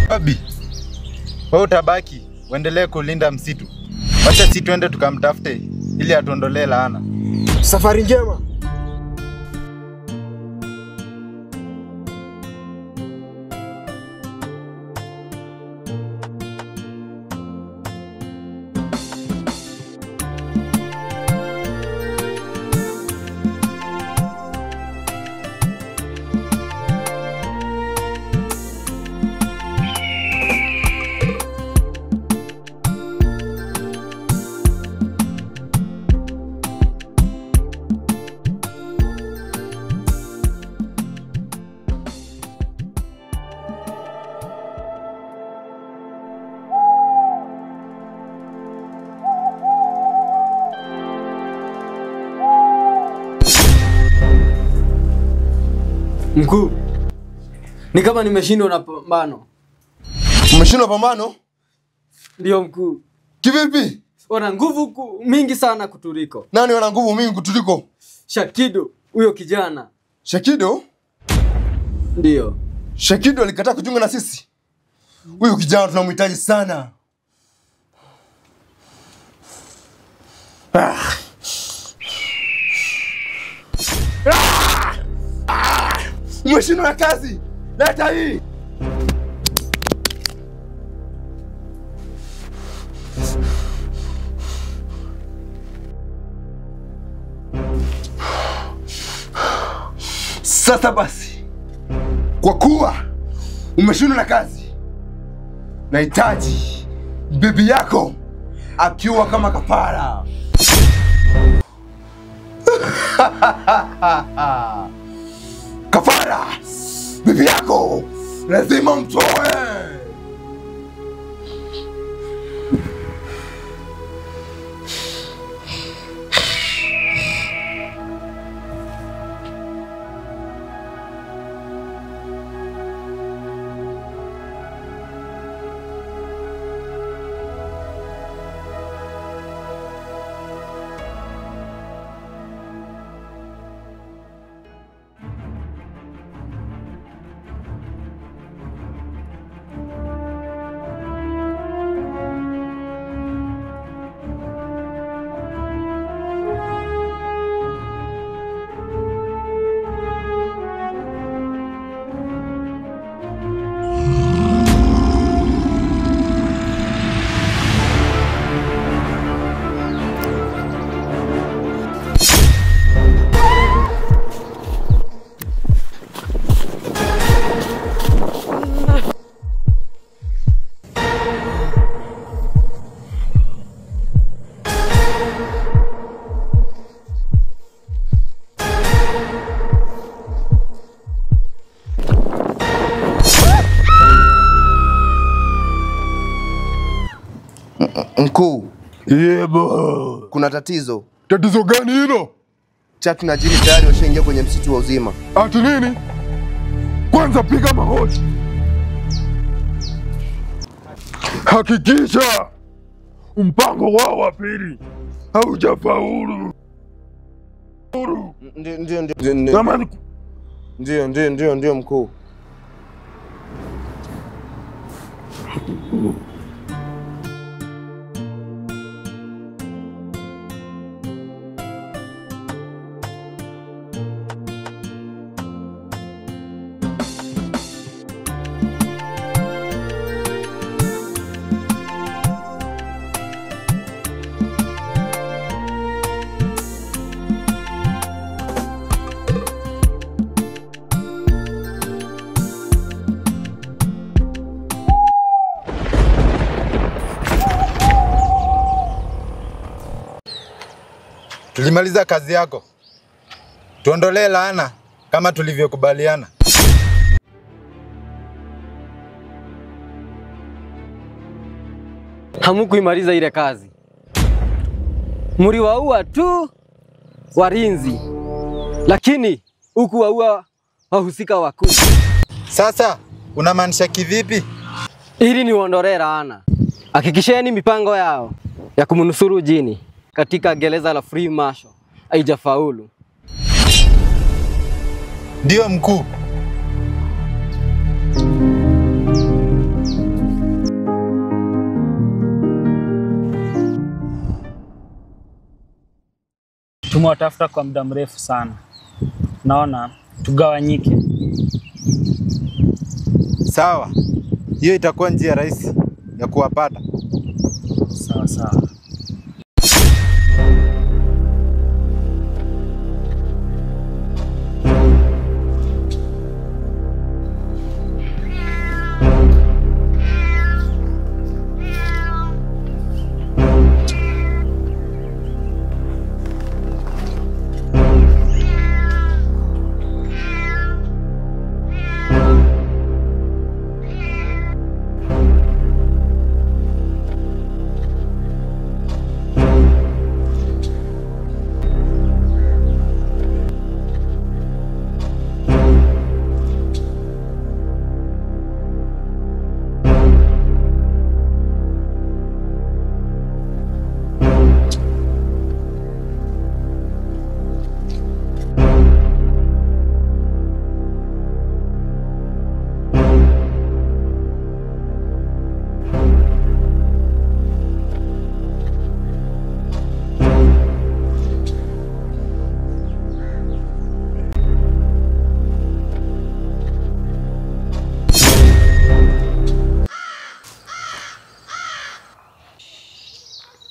Abi, wewe utabaki uendelee kulinda msitu. Wacha sisi twende tukamtafute ili atuondolee laana. Safari njema. Mkuu, ni kama nimeshindwa na pambano. Umeshindwa pambano? Ndio mkuu. Kivipi? Wana nguvu mingi sana kutuliko. Nani wana nguvu mingi kutuliko? Shakido, huyo kijana. Shakido? Ndio. Shakido alikataa kujiunga na sisi. Huyo kijana tunamhitaji sana. Umeshindwa na kazi. Leta hii. Sasa basi, kwa kuwa umeshindwa na kazi, nahitaji bibi yako akiwa kama kafara. Kafara, bibi yako lazima mtoe. Mkuu. Yebo. Kuna tatizo. Tatizo gani hilo? Chaki na Jini tayari washaingia kwenye msitu wa uzima. Ati nini? Kwanza piga magoti. Hakikisha mpango wao wa pili haujafaulu. Ndio mkuu. Tulimaliza kazi yako. Tuondolee laana kama tulivyokubaliana. Hamukuimaliza ile kazi. Mliwaua tu walinzi. Lakini hukuwaua wahusika wakuu. Sasa unamaanisha kivipi? Ili niwaondolee laana. Hakikisheni mipango yao ya kumnusuru Jini katika gereza la Free Marshal haijafaulu. Ndio mkuu. tumewatafuta kwa muda mrefu sana. Naona tugawanyike. Sawa, hiyo itakuwa njia rahisi ya kuwapata. Sawa sawa.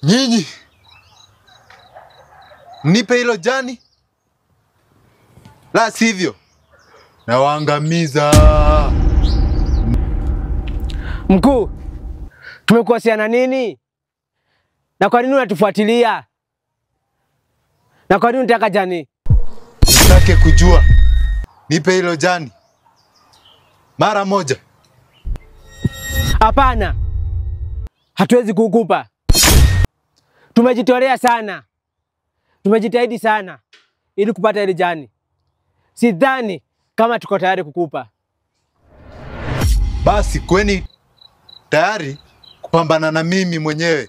Nyinyi nipe hilo jani, la sivyo na waangamiza. Mkuu, tumekuasiana nini? Na kwa nini unatufuatilia? Na kwa nini unataka jani? Nitake kujua. Nipe hilo jani mara moja. Hapana, hatuwezi kukupa. Tumejitolea sana, tumejitahidi sana ili kupata ile jani. Sidhani kama tuko tayari kukupa. Basi kweni tayari kupambana na mimi mwenyewe.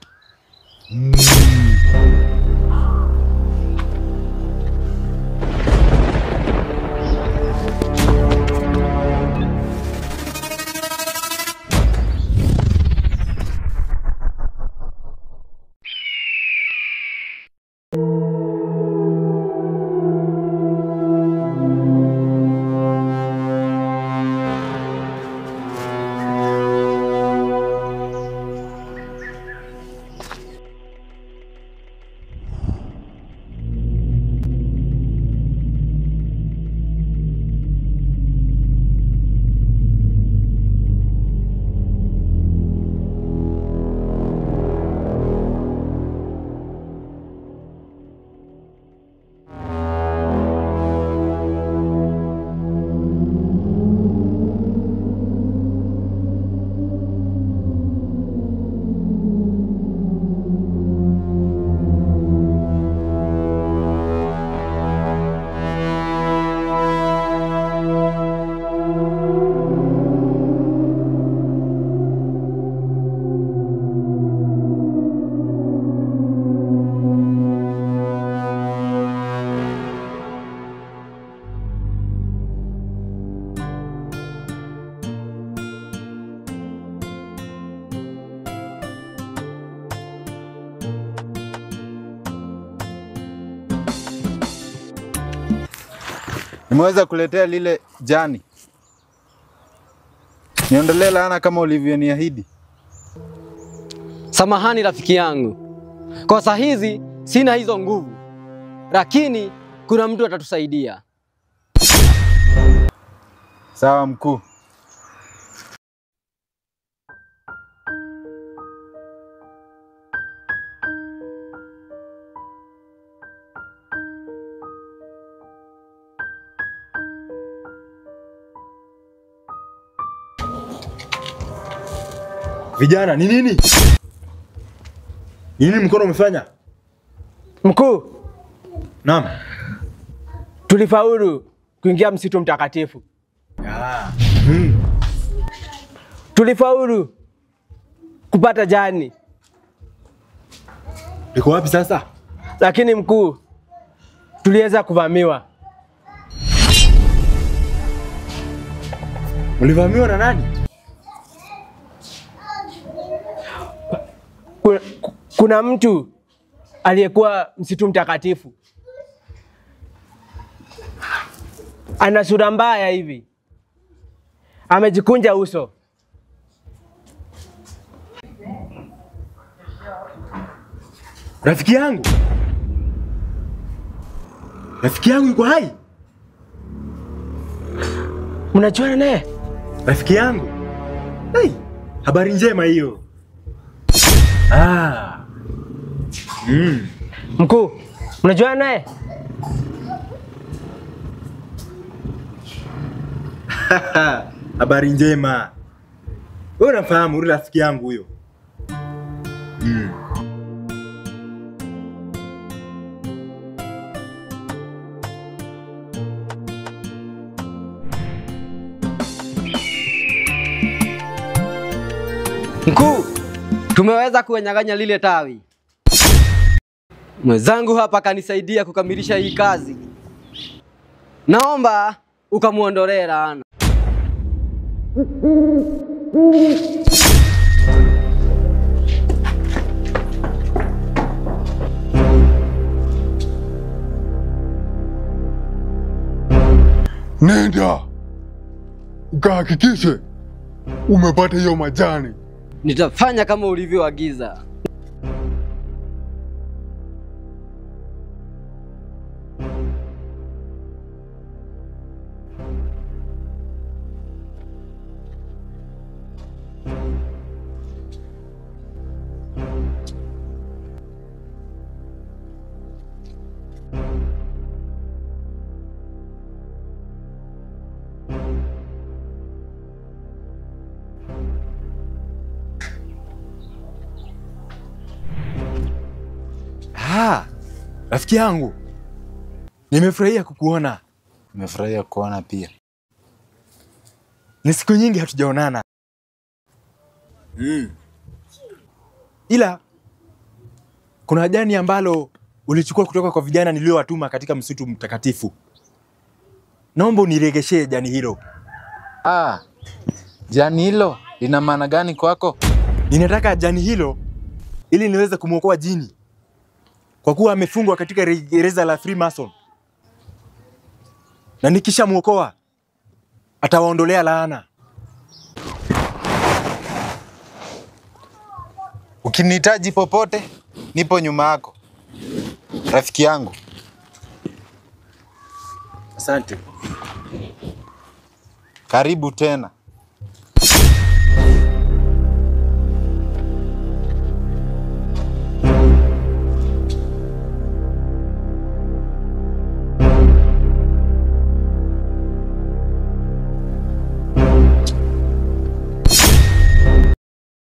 Nimeweza kuletea lile jani. Niondolee laana kama ulivyoniahidi. Samahani rafiki yangu, kwa saa hizi sina hizo nguvu, lakini kuna mtu atatusaidia. Sawa mkuu. Vijana, ni nini? Nini mkono umefanya? Mkuu, Naam. tulifaulu kuingia msitu mtakatifu. Tulifaulu kupata jani. Liko wapi sasa? Lakini mkuu, tuliweza kuvamiwa. Mlivamiwa na nani? Kuna mtu aliyekuwa msitu mtakatifu Ana sura mbaya hivi. Amejikunja uso. Rafiki yangu. Rafiki yangu yuko hai? Mnajuana naye? Rafiki yangu. Hey, habari njema hiyo. Mkuu, mnajuana naye? Habari njema. Wewe unafahamu yule rafiki yangu huyo? Mkuu, tumeweza kunyang'anya lile tawi. Mwenzangu hapa kanisaidia kukamilisha hii kazi. Naomba ukamuondolee laana. Nenda ukahakikishe umepata hiyo majani. Nitafanya kama ulivyoagiza. Rafiki yangu. Nimefurahia kukuona. Nimefurahia kuona pia. Ni siku nyingi hatujaonana. Ila kuna jani ambalo ulichukua kutoka kwa vijana niliowatuma katika msitu mtakatifu. Naomba uniregeshee jani hilo. Jani hilo lina maana gani kwako? Ninataka jani hilo ili niweze kumuokoa jini. Kwa kuwa amefungwa katika gereza la Freemason. Na nikisha muokoa atawaondolea laana. Ukinihitaji popote, nipo nyuma yako. Rafiki yangu. Asante. Karibu tena.